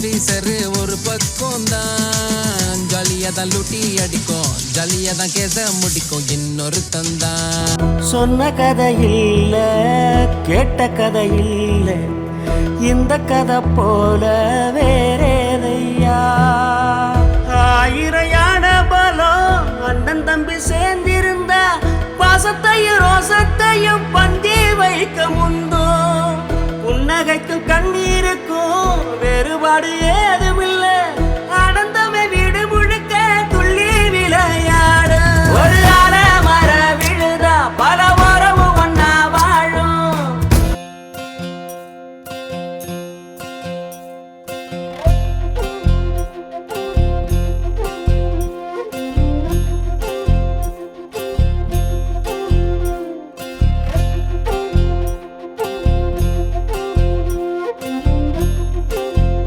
Officer ஒரு பக்கம் தான் ஜாலியா தான் லூட்டி அடிக்கும், ஜாலியா தான் கேச முடிக்கும். இன்னொரு தந்தான் சொன்ன கதை இல்ல, கேட்ட கதை இல்ல, இந்த கதை போல வேறேதையா. ஆயிரம் யானை பலம் அண்ணன் தம்பி சேர்ந்திருந்தா பாசத்தையும் ரோசத்தையும் பந்தி வைக்க முந்தோ. புன்னகைக்கும் கண்ணீருக்கும் வேறுபாடு ஏதுமில்லை.